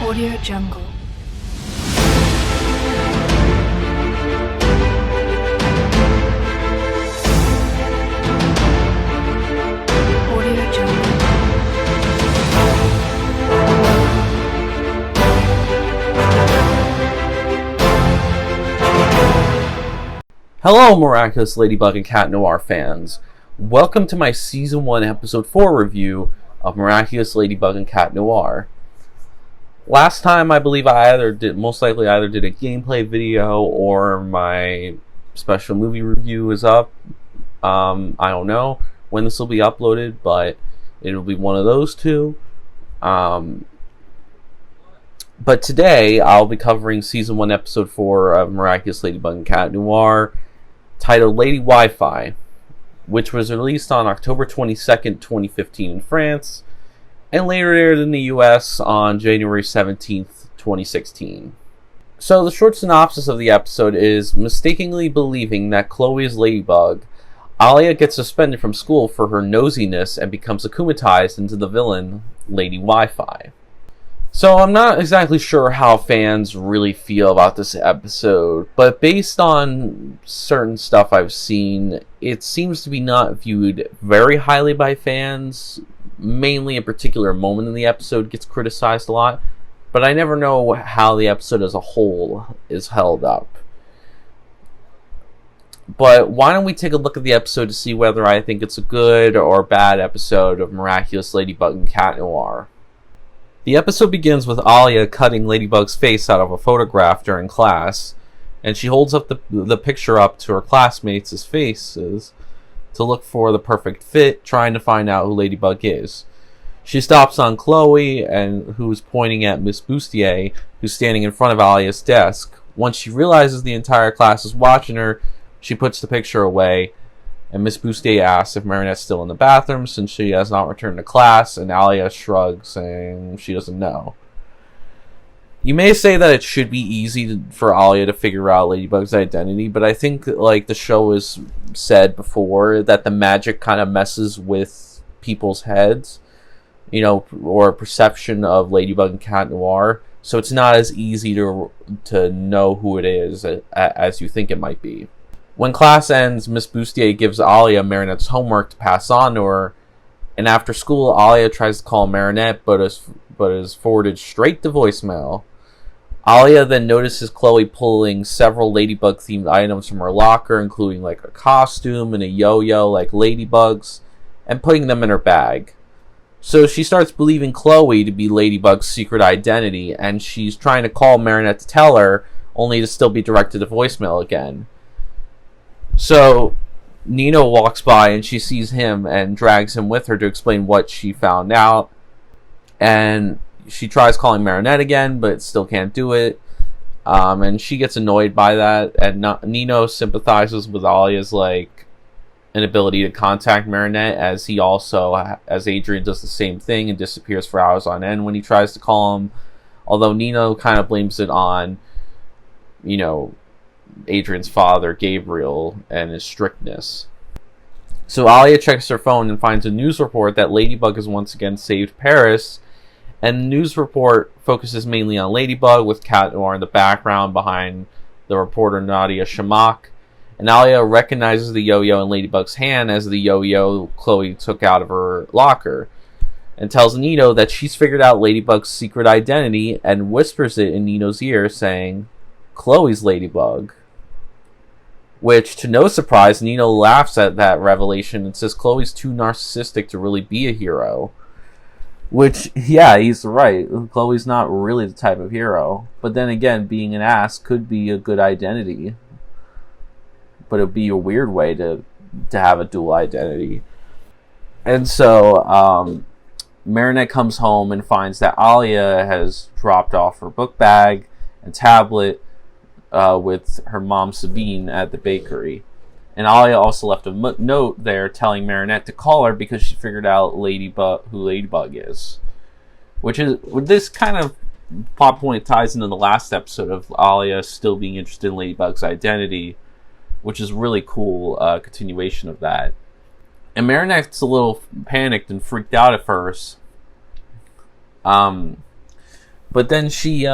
Audio Jungle. Audio Jungle. Hello, Miraculous Ladybug and Cat Noir fans. Welcome to my Season 1, Episode 4 review of Miraculous Ladybug and Cat Noir. Last time, I believe I most likely either did a gameplay video or my special movie review is up. I don't know when this will be uploaded, but it'll be one of those two. But today, I'll be covering Season 1, Episode 4 of Miraculous Ladybug and Cat Noir, titled Lady Wi-Fi, which was released on October 22nd, 2015 in France, and later aired in the US on January 17th, 2016. So the short synopsis of the episode is, mistakenly believing that Chloe is Ladybug, Alia gets suspended from school for her nosiness and becomes akumatized into the villain, Lady Wi-Fi. So I'm not exactly sure how fans really feel about this episode, but based on certain stuff I've seen, it seems to be not viewed very highly by fans. Mainly a particular moment in the episode gets criticized a lot, but I never know how the episode as a whole is held up. But why don't we take a look at the episode to see whether I think it's a good or bad episode of Miraculous Ladybug and Cat Noir. The episode begins with Alia cutting Ladybug's face out of a photograph during class, and she holds up the picture up to her classmates' faces to look for the perfect fit, trying to find out who Ladybug is. She stops on Chloe, who's pointing at Miss Bustier, who's standing in front of Alia's desk. Once she realizes the entire class is watching her, she puts the picture away, and Miss Bustier asks if Marinette's still in the bathroom since she has not returned to class, and Alia shrugs, saying she doesn't know. You may say that it should be easy for Alia to figure out Ladybug's identity, but I think, like the show has said before, that the magic kind of messes with people's heads, or perception of Ladybug and Cat Noir, so it's not as easy to know who it is as you think it might be. When class ends, Miss Bustier gives Alia Marinette's homework to pass on to her, and after school, Alia tries to call Marinette, but is forwarded straight to voicemail. Alia then notices Chloe pulling several Ladybug-themed items from her locker, including like a costume and a yo-yo like Ladybug's, and putting them in her bag. So she starts believing Chloe to be Ladybug's secret identity, and she's trying to call Marinette to tell her, only to still be directed to voicemail again. So Nino walks by and she sees him and drags him with her to explain what she found out, and she tries calling Marinette again, but still can't do it. And she gets annoyed by that. And Nino sympathizes with Alia's inability to contact Marinette, as Adrian does the same thing and disappears for hours on end when he tries to call him. Although Nino kind of blames it on, Adrian's father, Gabriel, and his strictness. So Alia checks her phone and finds a news report that Ladybug has once again saved Paris. And the news report focuses mainly on Ladybug, with Cat Noir in the background behind the reporter Nadia Shamak. And Alia recognizes the yo-yo in Ladybug's hand as the yo-yo Chloe took out of her locker, and tells Nino that she's figured out Ladybug's secret identity, and whispers it in Nino's ear, saying, "Chloe's Ladybug." Which, to no surprise, Nino laughs at that revelation and says Chloe's too narcissistic to really be a hero. Which, yeah, he's right. Chloe's not really the type of hero. But then again, being an ass could be a good identity. But it would be a weird way to have a dual identity. And so, Marinette comes home and finds that Alia has dropped off her book bag and tablet with her mom Sabine at the bakery. And Alia also left a note there telling Marinette to call her because she figured out who Ladybug is. This kind of plot point ties into the last episode of Alia still being interested in Ladybug's identity, which is really cool continuation of that. And Marinette's a little panicked and freaked out at first. But then she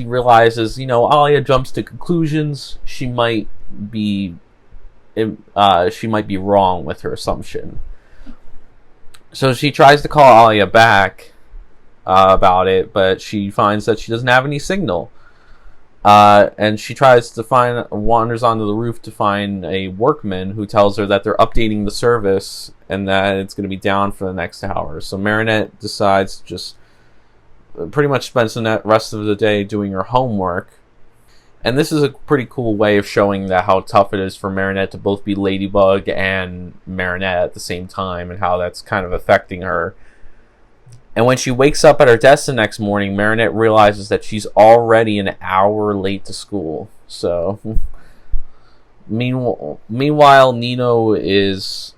realizes, Alia jumps to conclusions. She might be wrong with her assumption. So she tries to call Alia back about it, but she finds that she doesn't have any signal. And she wanders onto the roof to find a workman who tells her that they're updating the service and that it's going to be down for the next hour. So Marinette decides to just pretty much spends the rest of the day doing her homework. And this is a pretty cool way of showing that how tough it is for Marinette to both be Ladybug and Marinette at the same time, and how that's kind of affecting her. And when she wakes up at her desk the next morning, Marinette realizes that she's already an hour late to school. So, meanwhile, Nino is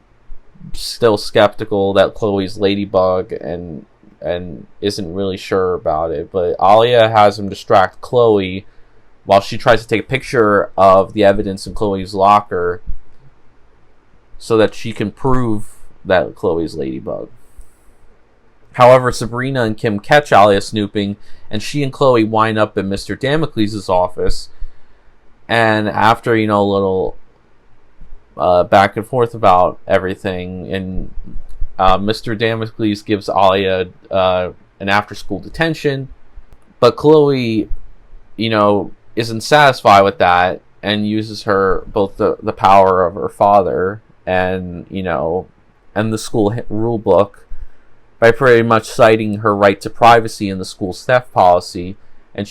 still skeptical that Chloe's Ladybug and isn't really sure about it. But Alia has him distract Chloe while she tries to take a picture of the evidence in Chloe's locker so that she can prove that Chloe's Ladybug. However, Sabrina and Kim catch Alia snooping, and she and Chloe wind up in Mr. Damocles' office. And after, a little back and forth about everything, and Mr. Damocles gives Alia an after-school detention. But Chloe, isn't satisfied with that and uses both the power of her father and the school rule book by pretty much citing her right to privacy in the school's theft policy, and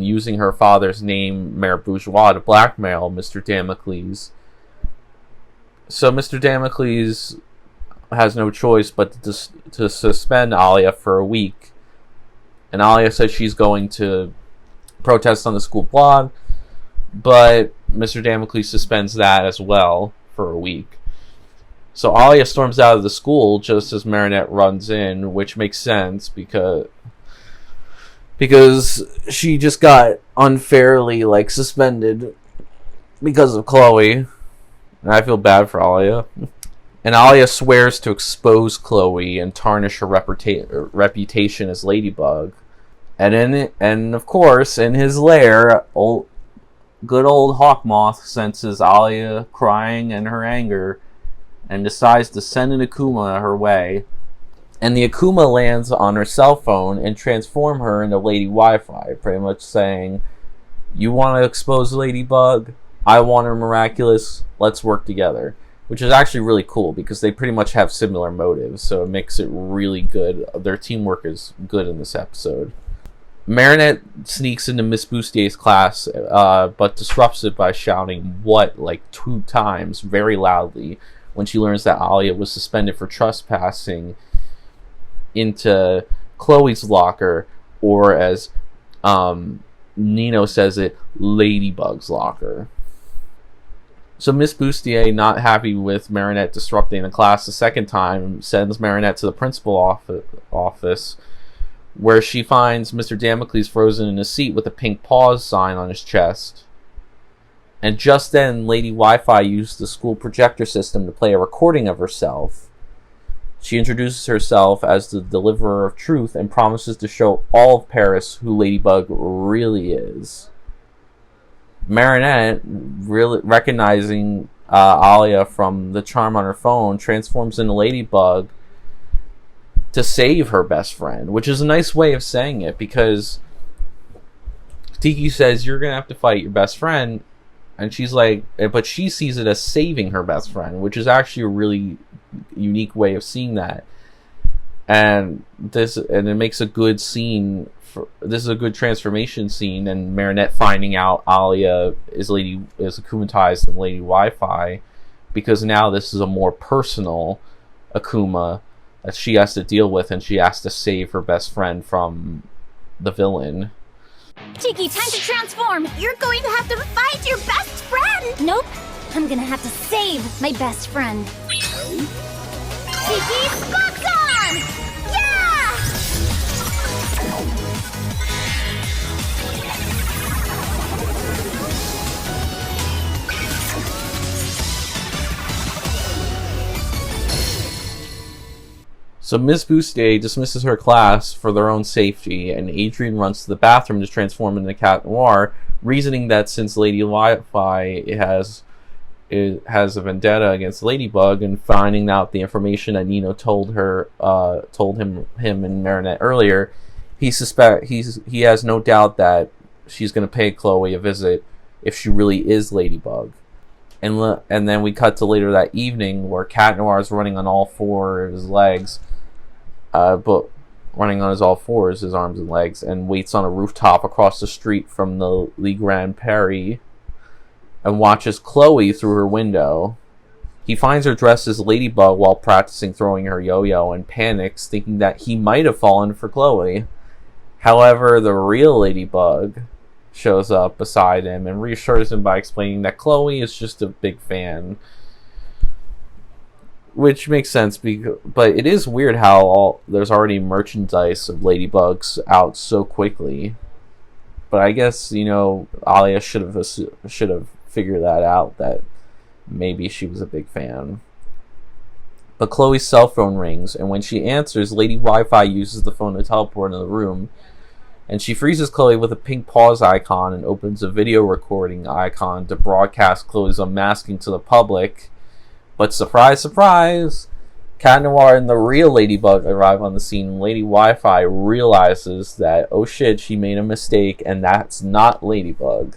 using her father's name, Mayor Bourgeois, to blackmail Mr. Damocles. So Mr. Damocles has no choice but to suspend Alia for a week. And Alia says she's going to protest on the school blog, but Mr. Damocles suspends that as well for a week. So Alia storms out of the school just as Marinette runs in, which makes sense because she just got unfairly suspended because of Chloe. And I feel bad for Alia. And Alia swears to expose Chloe and tarnish her reputation as Ladybug. And of course, in his lair, good old Hawkmoth senses Alia crying and her anger, and decides to send an Akuma her way. And the Akuma lands on her cell phone and transform her into Lady Wi-Fi, pretty much saying, "You want to expose Ladybug? I want her miraculous. Let's work together." Which is actually really cool because they pretty much have similar motives, so it makes it really good. Their teamwork is good in this episode. Marinette sneaks into Miss Boustier's class, but disrupts it by shouting "what" 2 times very loudly when she learns that Alia was suspended for trespassing into Chloe's locker, or as Nino says it, Ladybug's locker. So Miss Bustier, not happy with Marinette disrupting the class the second time, sends Marinette to the principal office, where she finds Mr. Damocles frozen in a seat with a pink pause sign on his chest. And just then, Lady Wi-Fi used the school projector system to play a recording of herself. She introduces herself as the deliverer of truth and promises to show all of Paris who Ladybug really is. Marinette, really recognizing Alia from the charm on her phone, transforms into Ladybug to save her best friend, which is a nice way of saying it, because Tiki says, "You're going to have to fight your best friend," And she's like, but she sees it as saving her best friend, which is actually a really unique way of seeing that. And it makes a good scene. This is a good transformation scene, and Marinette finding out Alia is akumatized than Lady Wi-Fi, because now this is a more personal Akuma that she has to deal with, and she has to save her best friend from the villain. Tiki, time to transform! You're going to have to fight your best friend! Nope, I'm gonna have to save my best friend. Tiki, Spox on! Yeah! So Miss Bustier dismisses her class for their own safety, and Adrian runs to the bathroom to transform into Cat Noir, reasoning that since Lady Wi-Fi has a vendetta against Ladybug, and finding out the information that Nino told him and Marinette earlier, he has no doubt that she's going to pay Chloe a visit if she really is Ladybug. And then we cut to later that evening where Cat Noir is running on all four of his legs. But running on his all fours, his arms and legs, and waits on a rooftop across the street from the Le Grand Paris and watches Chloe through her window. He finds her dressed as Ladybug while practicing throwing her yo-yo and panics, thinking that he might have fallen for Chloe. However, the real Ladybug shows up beside him and reassures him by explaining that Chloe is just a big fan. Which makes sense, but it is weird how there's already merchandise of Ladybugs out so quickly. But I guess, Alia should have figured that out, that maybe she was a big fan. But Chloe's cell phone rings, and when she answers, Lady Wi-Fi uses the phone to teleport into the room. And she freezes Chloe with a pink pause icon and opens a video recording icon to broadcast Chloe's unmasking to the public. But surprise, surprise, Cat Noir and the real Ladybug arrive on the scene, and Lady Wi-Fi realizes that, oh shit, she made a mistake, and that's not Ladybug.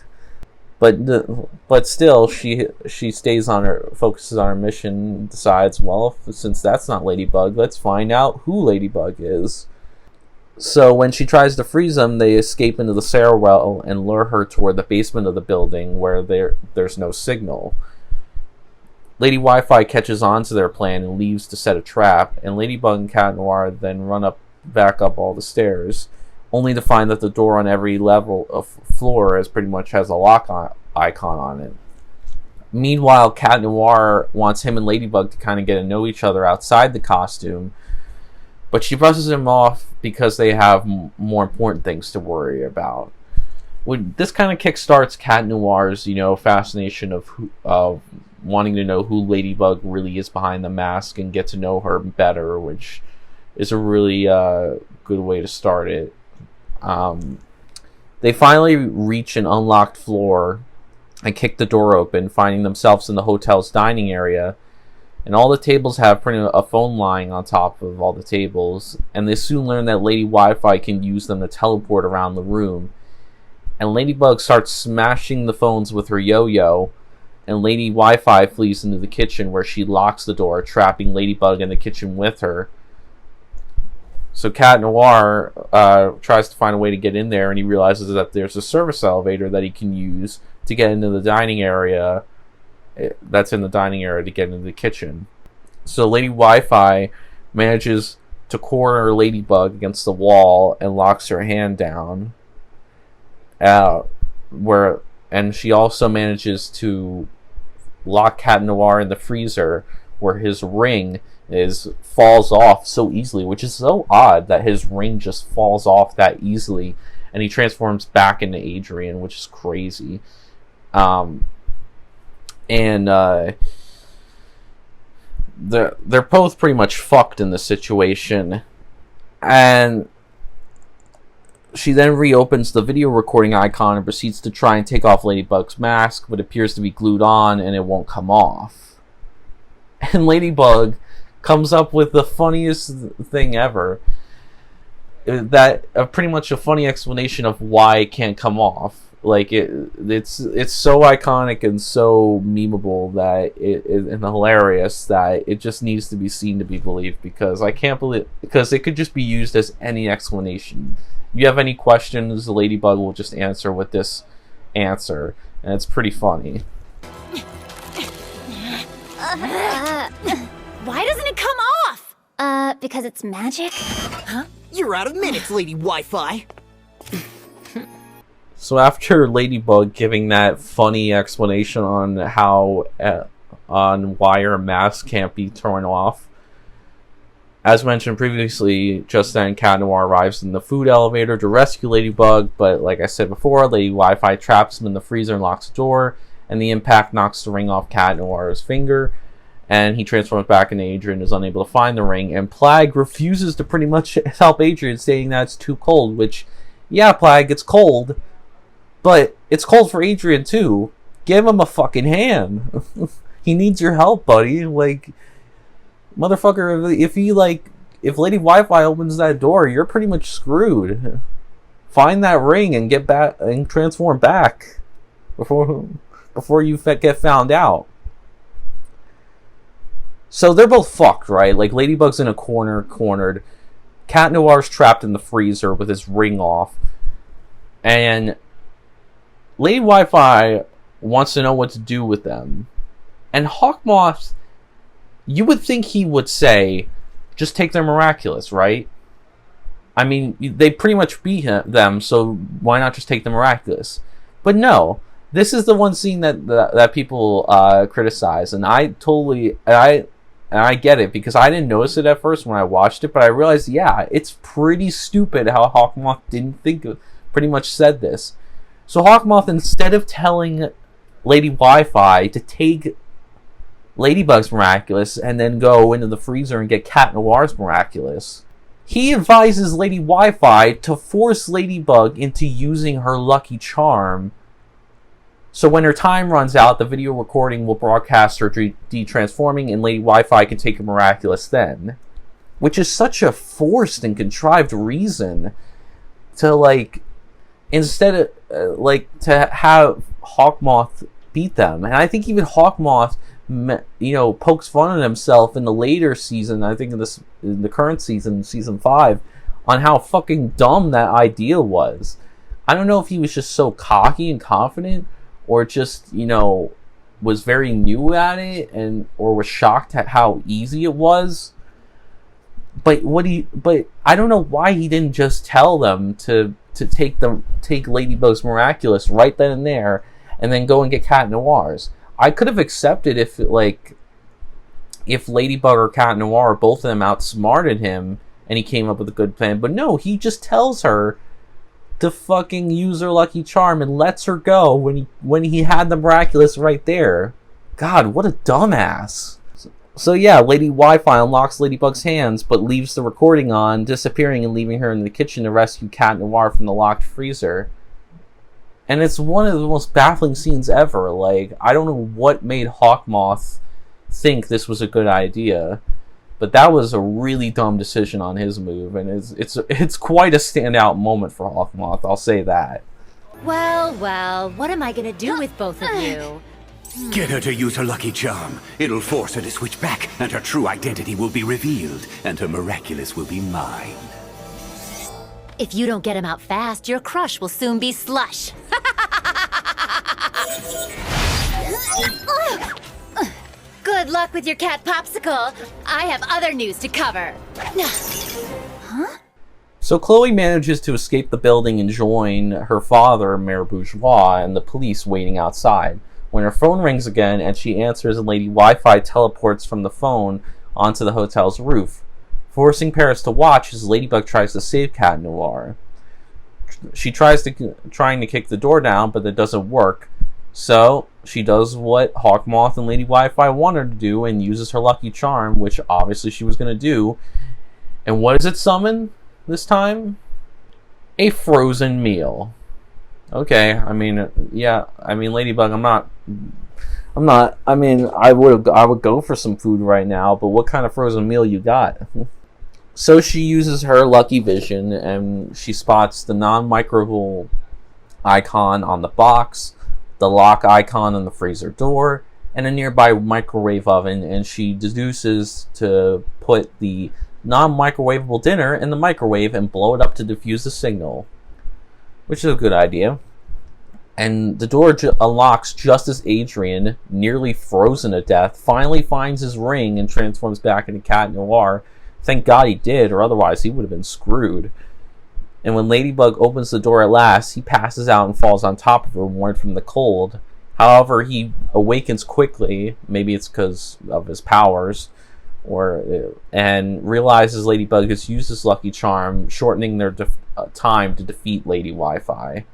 But still, she focuses on her mission, and decides, well, since that's not Ladybug, let's find out who Ladybug is. So when she tries to freeze them, they escape into the stairwell and lure her toward the basement of the building where there's no signal. Lady Wi-Fi catches on to their plan and leaves to set a trap, and Ladybug and Cat Noir then run back up all the stairs, only to find that the door on every level of floor pretty much has a lock icon on it. Meanwhile, Cat Noir wants him and Ladybug to kind of get to know each other outside the costume, but she brushes him off because they have more important things to worry about. This kind of kickstarts Cat Noir's, fascination of wanting to know who Ladybug really is behind the mask and get to know her better, which is a really good way to start it. They finally reach an unlocked floor and kick the door open, finding themselves in the hotel's dining area. And all the tables have printed a phone line on top of all the tables, and they soon learn that Lady Wi-Fi can use them to teleport around the room. And Ladybug starts smashing the phones with her yo-yo, and Lady Wi-Fi flees into the kitchen where she locks the door, trapping Ladybug in the kitchen with her. So Cat Noir tries to find a way to get in there, and he realizes that there's a service elevator that he can use to get into the dining area. That's in the dining area to get into the kitchen. So Lady Wi-Fi manages to corner Ladybug against the wall and locks her hand down. And she also manages to lock Cat Noir in the freezer, where his ring falls off so easily, which is so odd that his ring just falls off that easily, and he transforms back into Adrian, which is crazy. They're both pretty much fucked in this situation, and she then reopens the video recording icon and proceeds to try and take off Ladybug's mask, but appears to be glued on and it won't come off. And Ladybug comes up with the funniest thing ever. pretty much a funny explanation of why it can't come off. Like it's so iconic and so memeable that and hilarious that it just needs to be seen to be believed, because I can't believe, because it could just be used as any explanation. You have any questions, the Ladybug will just answer with this answer, and it's pretty funny. Why doesn't it come off? Because it's magic? Huh? You're out of minutes, Lady Wi-Fi. So after Ladybug giving that funny explanation on how on why her mask can't be torn off, as mentioned previously, just then Cat Noir arrives in the food elevator to rescue Ladybug, but like I said before, Lady Wi-Fi traps him in the freezer and locks the door, and the impact knocks the ring off Cat Noir's finger, and he transforms back into Adrian, is unable to find the ring, and Plague refuses to pretty much help Adrian, saying that it's too cold, which, yeah, Plague, it's cold, but it's cold for Adrian too. Give him a fucking hand. He needs your help, buddy. Like, motherfucker, if Lady Wi-Fi opens that door, you're pretty much screwed. Find that ring and get back and transform back before you get found out. So they're both fucked, right? Like, Ladybug's in a cornered. Cat Noir's trapped in the freezer with his ring off, and Lady Wi-Fi wants to know what to do with them. And Hawkmoth, you would think he would say, just take their Miraculous, right? I mean, they pretty much beat them, so why not just take the Miraculous? But no, this is the one scene that people criticize, and I get it, because I didn't notice it at first when I watched it, but I realized, yeah, it's pretty stupid how Hawkmoth didn't think of, pretty much said this. So Hawkmoth, instead of telling Lady Wi-Fi to take Ladybug's Miraculous and then go into the freezer and get Cat Noir's Miraculous, he advises Lady Wi-Fi to force Ladybug into using her lucky charm, so when her time runs out, the video recording will broadcast her de-transforming, and Lady Wi-Fi can take a Miraculous then. Which is such a forced and contrived reason to, like, instead of, to have Hawkmoth beat them. And I think even Hawkmoth, pokes fun at himself in the later season, I think in the current season, season 5, on how fucking dumb that idea was. I don't know if he was just so cocky and confident, or just, was very new at it, or was shocked at how easy it was. But I don't know why he didn't just tell them to take Ladybug's Miraculous right then and there, and then go and get Cat Noir's. I could have accepted if Ladybug or Cat Noir, both of them outsmarted him, and he came up with a good plan. But no, he just tells her to fucking use her lucky charm and lets her go when he had the Miraculous right there. God, what a dumbass. So yeah, Lady Wi-Fi unlocks Ladybug's hands, but leaves the recording on, disappearing and leaving her in the kitchen to rescue Cat Noir from the locked freezer. And it's one of the most baffling scenes ever. Like, I don't know what made Hawkmoth think this was a good idea, but that was a really dumb decision on his move, and it's quite a standout moment for Hawkmoth, I'll say that. Well, what am I gonna do with both of you? Get her to use her lucky charm. It'll force her to switch back, and her true identity will be revealed, and her Miraculous will be mine. If you don't get him out fast, your crush will soon be slush. Good luck with your cat popsicle. I have other news to cover. Huh? So Chloe manages to escape the building and join her father, Mayor Bourgeois, and the police waiting outside, when her phone rings again and she answers, and Lady Wi-Fi teleports from the phone onto the hotel's roof, forcing Paris to watch as Ladybug tries to save Cat Noir. She trying to kick the door down, but it doesn't work, so she does what Hawkmoth and Lady Wi-Fi want her to do and uses her lucky charm, which obviously she was going to do. And what does it summon this time? A frozen meal. Okay, Ladybug, I would go for some food right now, but what kind of frozen meal you got? So she uses her lucky vision, and she spots the non-microwavable icon on the box, the lock icon on the freezer door, and a nearby microwave oven, and she deduces to put the non-microwavable dinner in the microwave and blow it up to defuse the signal, which is a good idea. And the door unlocks just as Adrian, nearly frozen to death, finally finds his ring and transforms back into Cat Noir. Thank God he did, or otherwise he would have been screwed. And when Ladybug opens the door at last, he passes out and falls on top of her, warned from the cold. However, he awakens quickly, maybe it's because of his powers, and realizes Ladybug has used his lucky charm, shortening their time to defeat Lady Wi-Fi.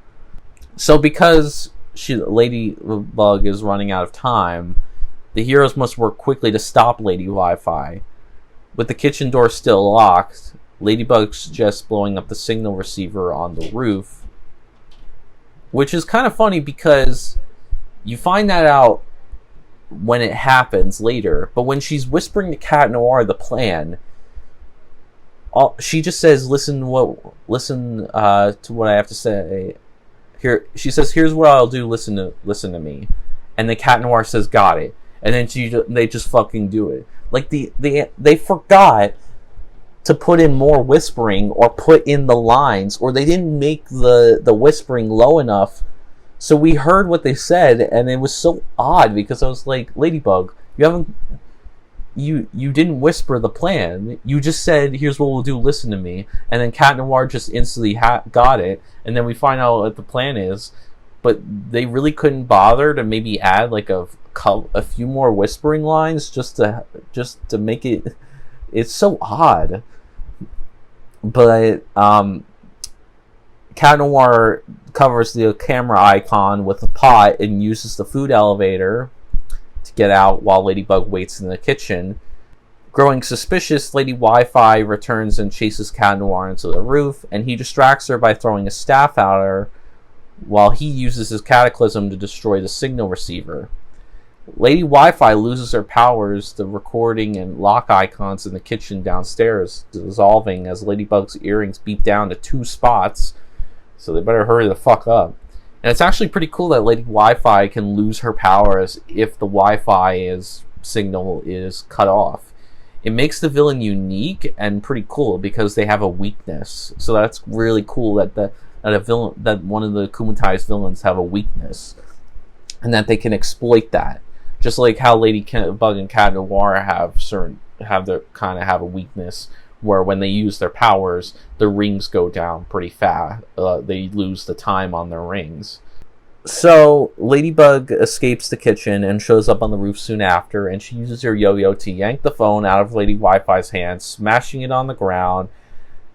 So because Ladybug is running out of time, the heroes must work quickly to stop Lady Wi-Fi. With the kitchen door still locked, Ladybug suggests blowing up the signal receiver on the roof, which is kind of funny because you find that out when it happens later, but when she's whispering to Cat Noir the plan, she just says, listen to what I have to say. Here, she says, here's what I'll do, listen to me. And the Cat Noir says, got it. And then they just fucking do it. Like, they forgot to put in more whispering or put in the lines, or they didn't make the whispering low enough so we heard what they said, and it was so odd because I was like, Ladybug, you didn't whisper the plan. You just said, here's what we'll do, listen to me. And then Cat Noir just instantly got it, and then we find out what the plan is. But they really couldn't bother to maybe add like a few more whispering lines just to make it. It's so odd. But Cat Noir covers the camera icon with a pot and uses the food elevator to get out while Ladybug waits in the kitchen. Growing suspicious, Lady Wi-Fi returns and chases Cat Noir into the roof, and he distracts her by throwing a staff at her while he uses his cataclysm to destroy the signal receiver. Lady Wi-Fi loses her powers, the recording and lock icons in the kitchen downstairs dissolving as Ladybug's earrings beat down to 2 spots, so they better hurry the fuck up. And it's actually pretty cool that Lady Wi-Fi can lose her powers if the Wi-Fi signal is cut off. It makes the villain unique and pretty cool because they have a weakness. So that's really cool that that one of the Kumatai's villains have a weakness, and that they can exploit that. Just like how Ladybug and Cat Noir have a weakness where when they use their powers, the rings go down pretty fast. They lose the time on their rings. So Ladybug escapes the kitchen and shows up on the roof soon after, and she uses her yo-yo to yank the phone out of Lady Wi-Fi's hands, smashing it on the ground,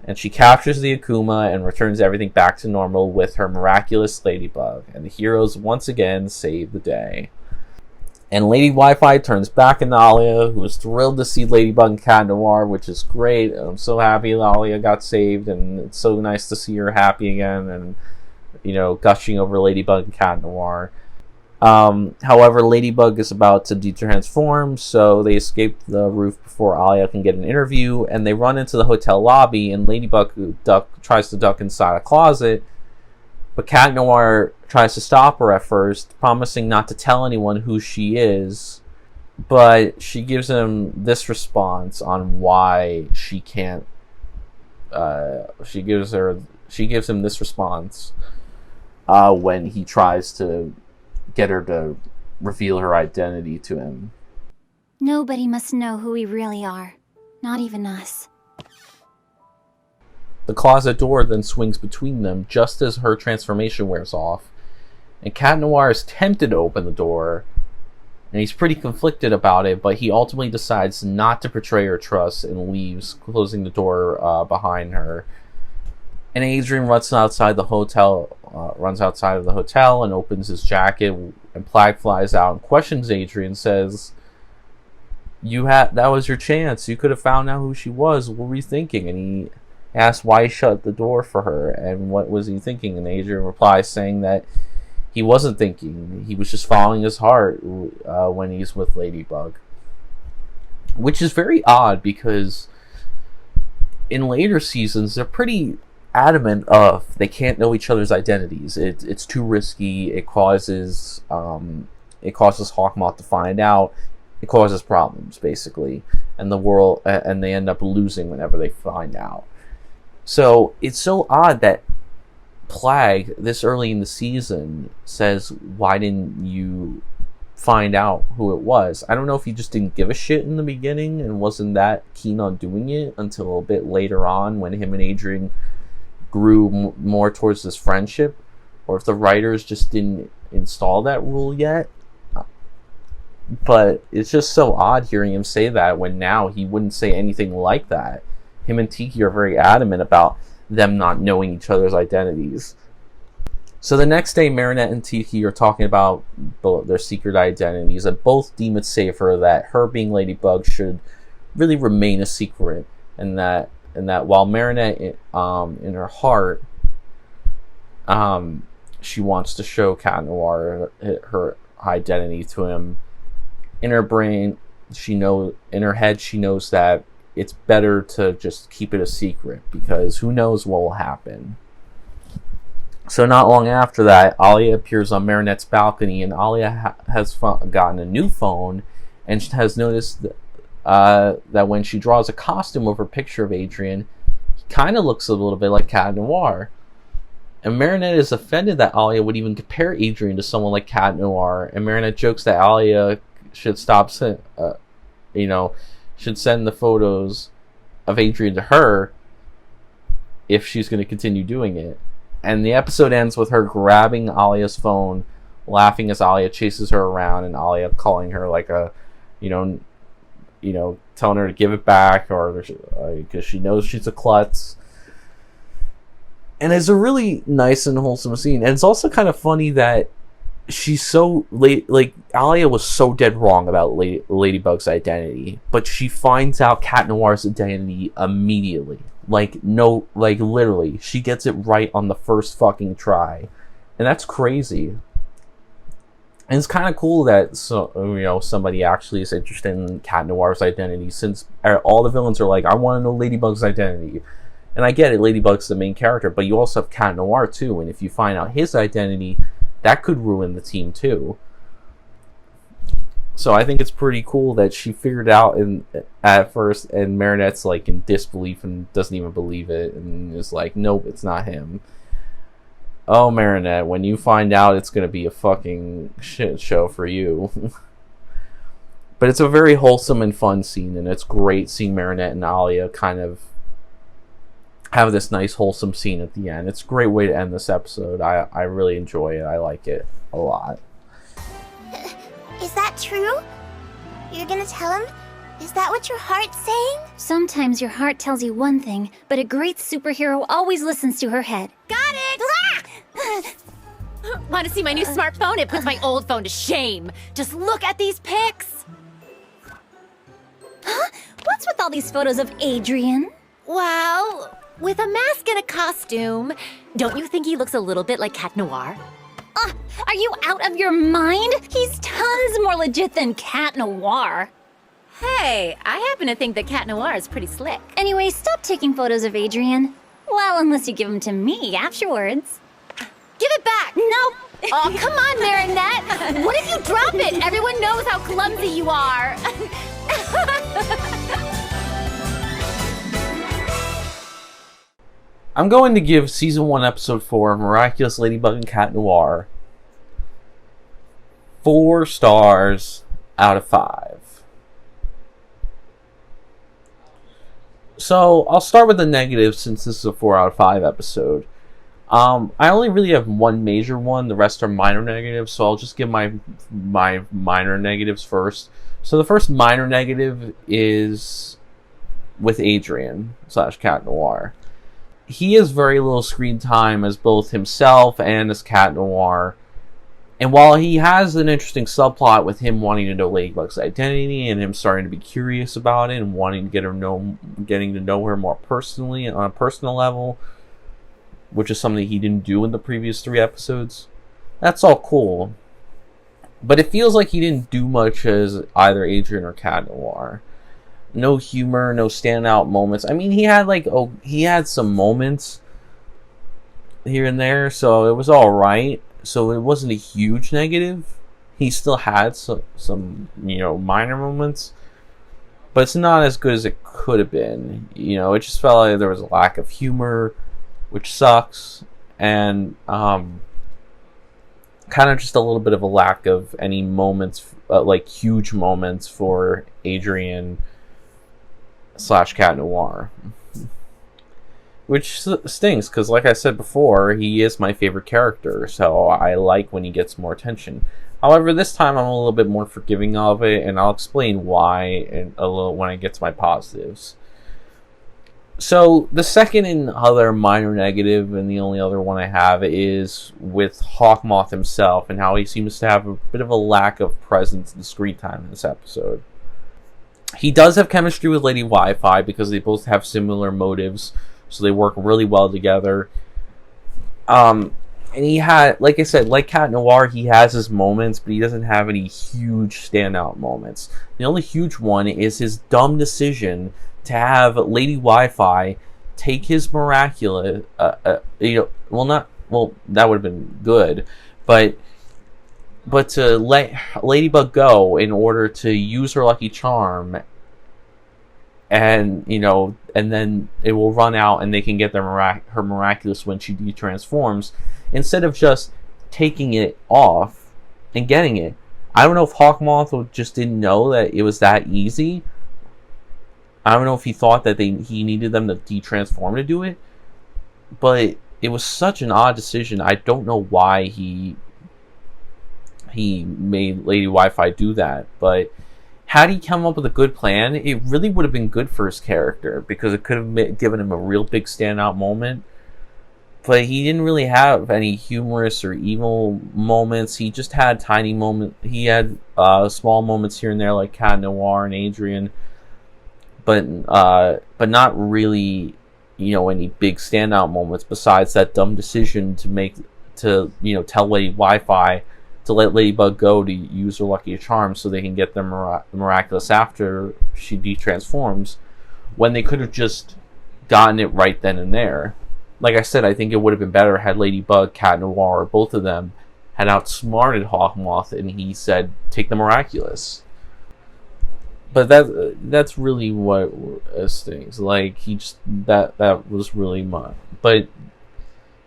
and she captures the Akuma and returns everything back to normal with her miraculous Ladybug, and the heroes once again save the day. And Lady Wi-Fi turns back into Alia, who is thrilled to see Ladybug and Cat Noir, which is great. I'm so happy Alia got saved, and it's so nice to see her happy again, and, gushing over Ladybug and Cat Noir. However, Ladybug is about to detransform, so they escape the roof before Alia can get an interview, and they run into the hotel lobby, and Ladybug tries to duck inside a closet, but Cat Noir tries to stop her at first, promising not to tell anyone who she is, but she gives him this response on why she can't. She gives him this response when he tries to get her to reveal her identity to him. Nobody must know who we really are, not even us. The closet door then swings between them just as her transformation wears off, and Cat Noir is tempted to open the door, and he's pretty conflicted about it, but he ultimately decides not to betray her trust and leaves, closing the door behind her. And Adrian runs outside of the hotel and opens his jacket, and Plague flies out and questions Adrian, says, that was your chance, you could have found out who she was, what were you thinking? And he asks why he shut the door for her, and what was he thinking? And Adrian replies saying that he wasn't thinking, he was just following his heart when he's with Ladybug. Which is very odd because in later seasons, they're pretty adamant of they can't know each other's identities. It's too risky. It causes Hawkmoth to find out. It causes problems, basically, and the world, and they end up losing whenever they find out. So it's so odd that Plague, this early in the season, says, "Why didn't you find out who it was?" I don't know if he just didn't give a shit in the beginning and wasn't that keen on doing it until a bit later on when him and Adrian grew more towards this friendship, or if the writers just didn't install that rule yet. But it's just so odd hearing him say that when now he wouldn't say anything like that. Him and Tiki are very adamant about them not knowing each other's identities. So the next day, Marinette and Tiki are talking about their secret identities, and both deem it safer that her being Ladybug should really remain a secret, and that while Marinette, in her heart, she wants to show Cat Noir her identity to him. In her brain, in her head, she knows that it's better to just keep it a secret, because who knows what will happen. So not long after that, Alia appears on Marinette's balcony, and Alia has gotten a new phone, and has noticed that when she draws a costume of her picture of Adrian, he kind of looks a little bit like Cat Noir. And Marinette is offended that Alia would even compare Adrian to someone like Cat Noir, and Marinette jokes that Alia should should send the photos of Adrian to her if she's going to continue doing it. And the episode ends with her grabbing Alia's phone, laughing as Alia chases her around, and Alia calling her like telling her to give it back, or because she knows she's a klutz. And it's a really nice and wholesome scene. And it's also kind of funny that she's so late. Like, Alia was so dead wrong about Ladybug's identity, but she finds out Cat Noir's identity immediately. Literally, she gets it right on the first fucking try, and that's crazy. And it's kind of cool that somebody actually is interested in Cat Noir's identity, since all the villains are like, I want to know Ladybug's identity. And I get it, Ladybug's the main character, but you also have Cat Noir too, and if you find out his identity, that could ruin the team too. So I think it's pretty cool that she figured out at first, and Marinette's like in disbelief and doesn't even believe it, and is like, nope, it's not him. Oh, Marinette, when you find out, it's going to be a fucking shit show for you. But it's a very wholesome and fun scene, and it's great seeing Marinette and Alia kind of have this nice wholesome scene at the end. It's a great way to end this episode. I really enjoy it. I like it a lot. Is that true? You're gonna tell him? Is that what your heart's saying? Sometimes your heart tells you one thing, but a great superhero always listens to her head. Got it! Want to see my new smartphone? It puts my old phone to shame. Just look at these pics. Huh? What's with all these photos of Adrian? Well, with a mask and a costume, don't you think he looks a little bit like Cat Noir? Are you out of your mind? He's tons more legit than Cat Noir. Hey, I happen to think that Cat Noir is pretty slick. Anyway, stop taking photos of Adrian. Well, unless you give them to me afterwards. Give it back! Nope. Oh, come on, Marinette! What if you drop it? Everyone knows how clumsy you are. I'm going to give Season 1, Episode 4 of Miraculous Ladybug and Cat Noir 4 stars out of 5. So, I'll start with the negatives since this is a 4 out of 5 episode. I only really have one major one, the rest are minor negatives, so I'll just give my minor negatives first. So the first minor negative is with Adrian / Cat Noir. He has very little screen time as both himself and as Cat Noir. And while he has an interesting subplot with him wanting to know Ladybug's identity and him starting to be curious about it and wanting to getting to know her more personally on a personal level, which is something he didn't do in the previous 3 episodes, that's all cool. But it feels like he didn't do much as either Adrian or Cat Noir. no humor, no standout moments. I mean, he had some moments here and there, so it was all right. So it wasn't a huge negative. He still had some minor moments, but it's not as good as it could have been. It just felt like there was a lack of humor, which sucks, and kind of just a little bit of a lack of any moments, like huge moments for Adrian / Cat Noir. Which stings, because like I said before, he is my favorite character, so I like when he gets more attention. However, this time I'm a little bit more forgiving of it, and I'll explain why when I get to my positives. So, the second and other minor negative, and the only other one I have, is with Hawkmoth himself, and how he seems to have a bit of a lack of presence and screen time in this episode. He does have chemistry with Lady Wi-Fi, because they both have similar motives, so they work really well together. And he had, like I said, like Cat Noir, he has his moments, but he doesn't have any huge standout moments. The only huge one is his dumb decision to have Lady Wi-Fi take his Miraculous, that would have been good, but to let Ladybug go in order to use her lucky charm, and then it will run out and they can get her Miraculous when she de-transforms, instead of just taking it off and getting it. I don't know if Hawkmoth just didn't know that it was that easy. I don't know if he thought that he needed them to de-transform to do it, but it was such an odd decision. I don't know why he made Lady Wi-Fi do that, but had he come up with a good plan, it really would have been good for his character, because it could have given him a real big standout moment. But he didn't really have any humorous or evil moments. He just had tiny moments. He had small moments here and there, like Cat Noir and Adrian, but not really, any big standout moments besides that dumb decision to tell Lady Wi-Fi to let Ladybug go to use her lucky charm so they can get the Miraculous after she de-transforms, when they could have just gotten it right then and there. Like I said, I think it would have been better had Ladybug, Cat Noir, or both of them had outsmarted Hawkmoth and he said, take the Miraculous. But that's really what stings. Like, that was really much. But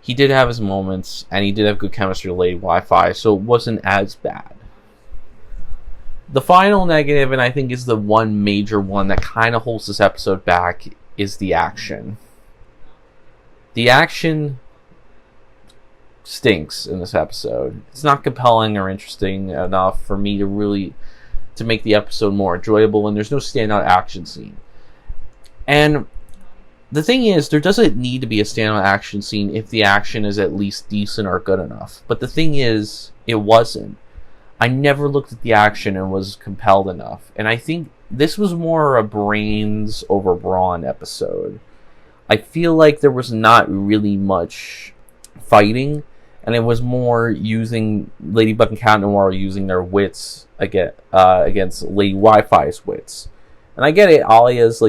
he did have his moments, and he did have good chemistry with Lady Wi-Fi, so it wasn't as bad. The final negative, and I think is the one major one that kind of holds this episode back, is the action. The action stinks in this episode. It's not compelling or interesting enough for me to make the episode more enjoyable, and there's no standout action scene. And the thing is, there doesn't need to be a standout action scene if the action is at least decent or good enough. But the thing is, it wasn't. I never looked at the action and was compelled enough. And I think this was more a brains over brawn episode. I feel like there was not really much fighting, and it was more using Ladybug and Cat Noir using their wits against Lady Wi-Fi's wits. And I get it, Alia's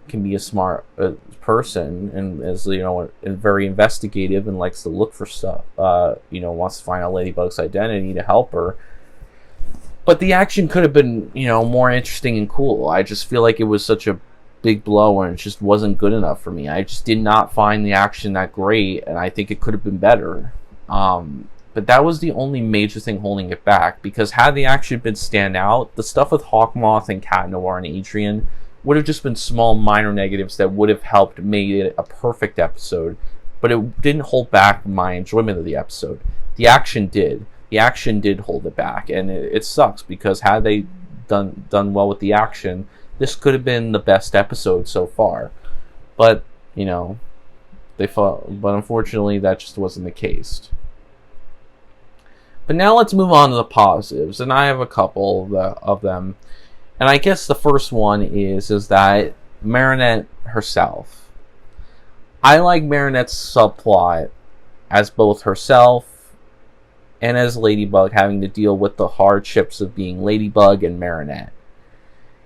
can be a smart person, and is very investigative and likes to look for stuff. Wants to find out Ladybug's identity to help her. But the action could have been more interesting and cool. I just feel like it was such a big blow, and it just wasn't good enough for me. I just did not find the action that great, and I think it could have been better. But that was the only major thing holding it back, because had the action been standout, the stuff with Hawkmoth and Cat Noir and Adrian would have just been small minor negatives that would have helped made it a perfect episode, but it didn't hold back my enjoyment of the episode. The action did. The action did hold it back, and it sucks, because had they done well with the action, this could have been the best episode so far. But but unfortunately that just wasn't the case. But now let's move on to the positives, and I have a couple of them. And I guess the first one is that Marinette herself. I like Marinette's subplot as both herself and as Ladybug, having to deal with the hardships of being Ladybug and Marinette.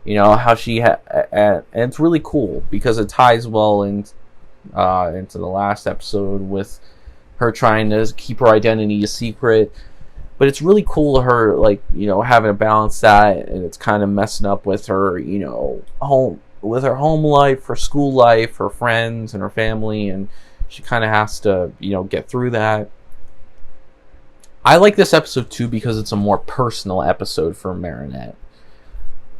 You know how and it's really cool because it ties well into the last episode with her trying to keep her identity a secret. But it's really cool her, like, you know, having to balance that, and it's kind of messing up with her, you know, home life, her school life, her friends, and her family, and she kind of has to, you know, get through that. I like this episode too because it's a more personal episode for Marinette.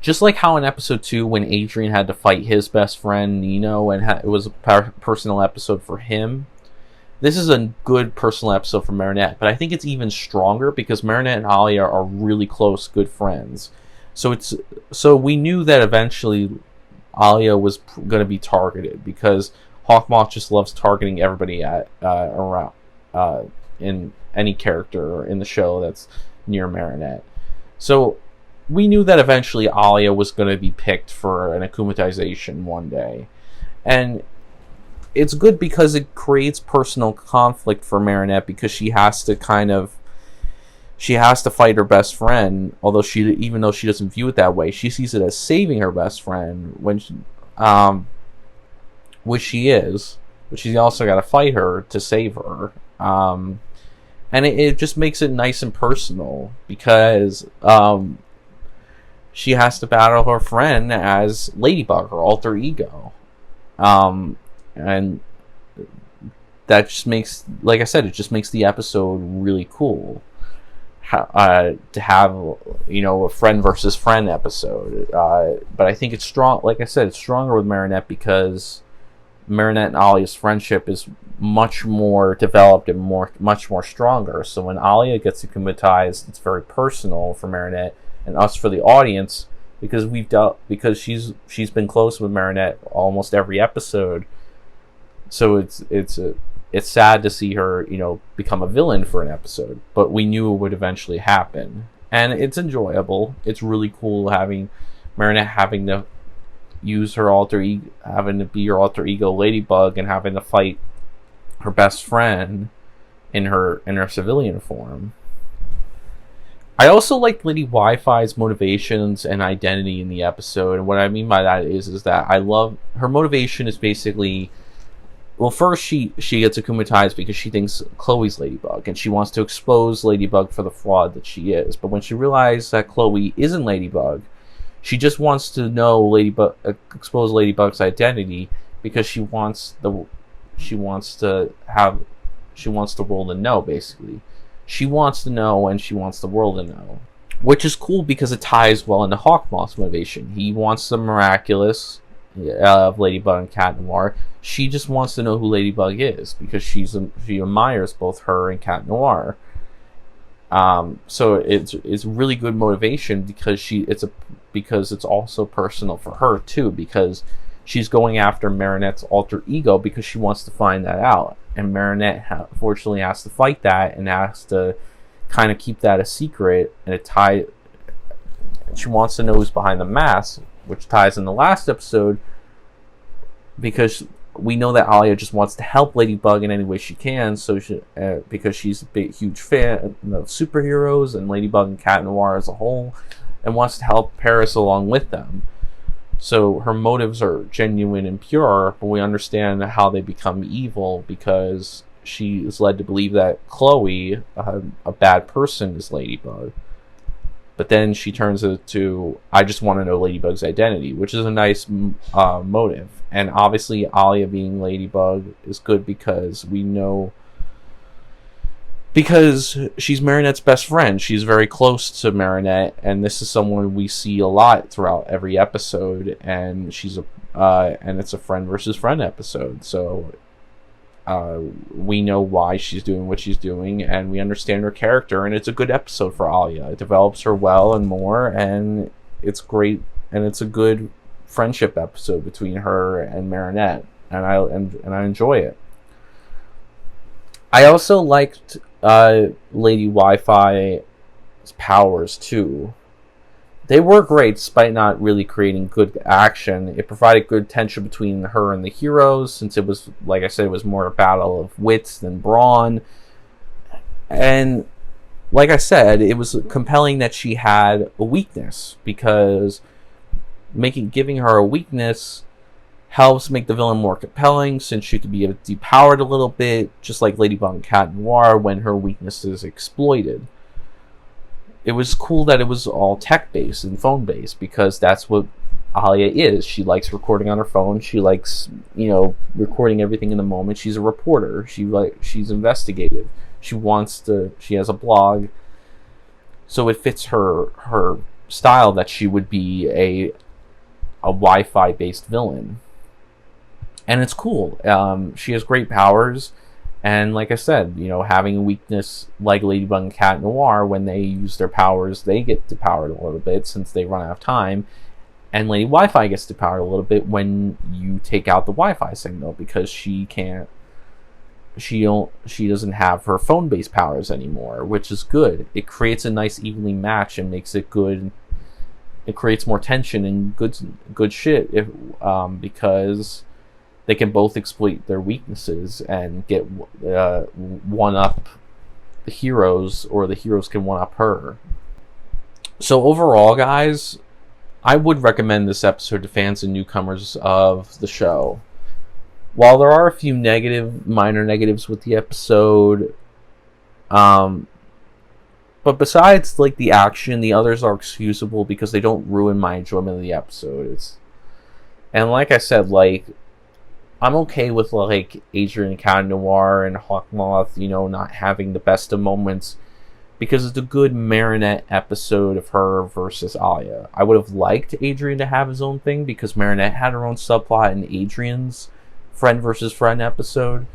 Just like how in episode 2, when Adrian had to fight his best friend Nino, and it was a personal episode for him, this is a good personal episode for Marinette, but I think it's even stronger because Marinette and Alia are really close, good friends. So we knew that eventually Alia was going to be targeted because Hawkmoth just loves targeting everybody around in any character in the show that's near Marinette. So we knew that eventually Alia was going to be picked for an akumatization one day, and it's good because it creates personal conflict for Marinette because she has to fight her best friend, even though she doesn't view it that way. She sees it as saving her best friend which she is, but she's also got to fight her to save her. And it just makes it nice and personal because she has to battle her friend as Ladybug, her alter ego. And that just makes, like I said, it just makes the episode really cool to have, you know, a friend versus friend episode. But I think it's strong. Like I said, it's stronger with Marinette because Marinette and Alia's friendship is much more developed and much more stronger. So when Alia gets akumatized, it's very personal for Marinette and us for the audience because she's been close with Marinette almost every episode. So it's sad to see her, you know, become a villain for an episode, but we knew it would eventually happen, and it's enjoyable. It's really cool having Marinette having to use her alter ego, having to be her alter ego Ladybug, and having to fight her best friend in her civilian form. I also like Lady Wi-Fi's motivations and identity in the episode, and what I mean by that is that I love her motivation is basically, well, first she gets akumatized because she thinks Chloe's Ladybug, and she wants to expose Ladybug for the fraud that she is. But when she realizes that Chloe isn't Ladybug, she just wants to know expose Ladybug's identity because she wants the world to know, basically. She wants to know, and she wants the world to know. Which is cool because it ties well into Hawkmoth's motivation. He wants the Miraculous of Ladybug and Cat Noir. She just wants to know who Ladybug is because she admires both her and Cat Noir. So it's really good motivation because it's also personal for her too, because she's going after Marinette's alter ego because she wants to find that out, and Marinette unfortunately has to fight that and has to kind of keep that a secret, and she wants to know who's behind the mask, which ties in the last episode because we know that Alia just wants to help Ladybug in any way she can, because she's a huge fan of superheroes and Ladybug and Cat Noir as a whole, and wants to help Paris along with them. So her motives are genuine and pure, but we understand how they become evil because she is led to believe that Chloe, a bad person, is Ladybug. But then she turns it to, I just want to know Ladybug's identity, which is a nice motive. And obviously Alia being Ladybug is good because we know, because she's Marinette's best friend. She's very close to Marinette, and this is someone we see a lot throughout every episode, and and it's a friend versus friend episode. So we know why she's doing what she's doing, and we understand her character, and it's a good episode for Alia. It develops her well and more, and it's great, and it's a good friendship episode between her and Marinette, and I enjoy it. I also liked Lady Wi-Fi's powers too. They were great despite not really creating good action. It provided good tension between her and the heroes, since it was, like I said, it was more a battle of wits than brawn. And like I said, it was compelling that she had a weakness, because giving her a weakness helps make the villain more compelling, since she could be depowered a little bit, just like Ladybug and Cat Noir when her weakness is exploited. It was cool that it was all tech-based and phone-based, because that's what Alia is. She likes recording on her phone. She likes, recording everything in the moment. She's a reporter. She's investigative. She has a blog. So it fits her style that she would be a Wi-Fi based villain. And it's cool. She has great powers. And like I said, having a weakness like Ladybug and Cat Noir, when they use their powers, they get depowered a little bit since they run out of time. And Lady Wi-Fi gets depowered a little bit when you take out the Wi-Fi signal, because she doesn't have her phone-based powers anymore, which is good. It creates a nice evenly match and makes it good. It creates more tension and good shit because they can both exploit their weaknesses and get one up the heroes, or the heroes can one up her. So overall, guys, I would recommend this episode to fans and newcomers of the show. While there are a few minor negatives with the episode, but besides like the action, the others are excusable because they don't ruin my enjoyment of the episode. And like I said, I'm okay with Adrien, Cat Noir, and Hawkmoth, not having the best of moments, because it's a good Marinette episode of her versus Alia. I would have liked Adrien to have his own thing, because Marinette had her own subplot in Adrien's friend versus friend episode.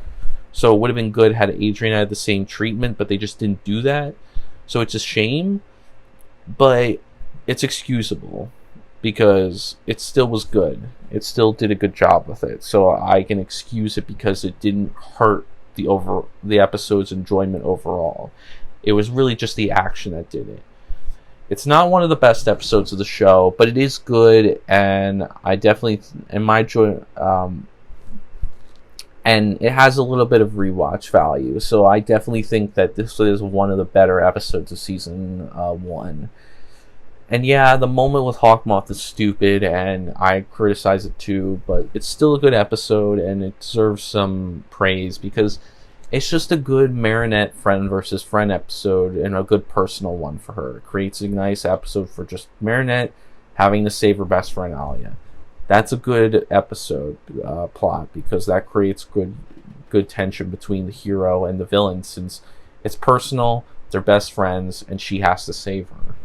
So it would have been good had Adrien had the same treatment, but they just didn't do that. So it's a shame, but it's excusable, because it still was good. It still did a good job with it. So I can excuse it because it didn't hurt the episode's enjoyment overall. It was really just the action that did it. It's not one of the best episodes of the show, but it is good, and I definitely, in my joy, and it has a little bit of rewatch value. So I definitely think that this is one of the better episodes of season 1. And yeah, the moment with Hawkmoth is stupid, and I criticize it too, but it's still a good episode, and it deserves some praise, because it's just a good Marinette friend versus friend episode, and a good personal one for her. It creates a nice episode for just Marinette having to save her best friend Alia. That's a good episode plot, because that creates good tension between the hero and the villain, since it's personal, they're best friends, and she has to save her.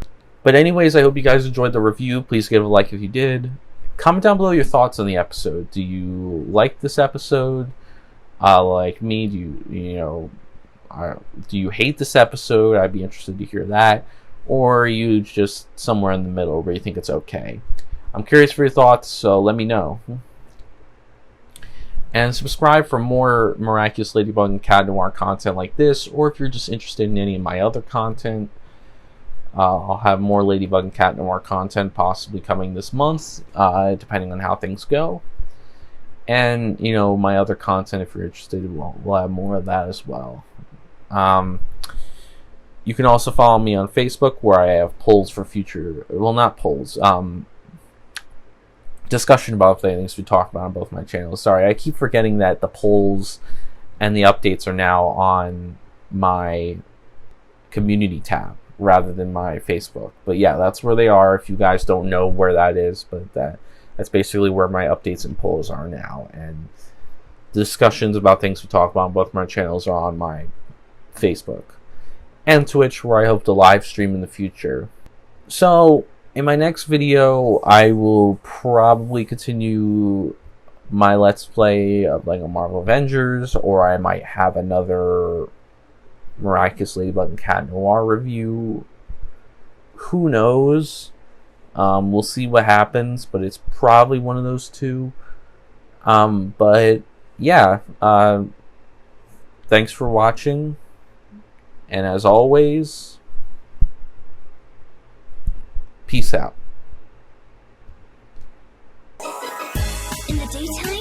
But anyways, I hope you guys enjoyed the review. Please give it a like if you did. Comment down below your thoughts on the episode. Do you like this episode? Like me, do you hate this episode? I'd be interested to hear that. Or are you just somewhere in the middle where you think it's okay? I'm curious for your thoughts, so let me know. And subscribe for more Miraculous Ladybug and Cat Noir content like this, or if you're just interested in any of my other content, I'll have more Ladybug and Cat Noir content possibly coming this month, depending on how things go. And, my other content, if you're interested, we'll have more of that as well. You can also follow me on Facebook, where I have polls for future, well, not polls, discussion about things we talk about on both my channels. Sorry, I keep forgetting that the polls and the updates are now on my community tab rather than my Facebook. But yeah, that's where they are, if you guys don't know where that is. But that's basically where my updates and polls are now. And the discussions about things we talk about on both my channels are on my Facebook and Twitch, where I hope to live stream in the future. So in my next video, I will probably continue my Let's Play of LEGO Marvel Avengers, or I might have another Miraculous Ladybug and Cat Noir review. Who knows? We'll see what happens, but it's probably one of those two. But yeah, thanks for watching, and as always, peace out. In the daytime,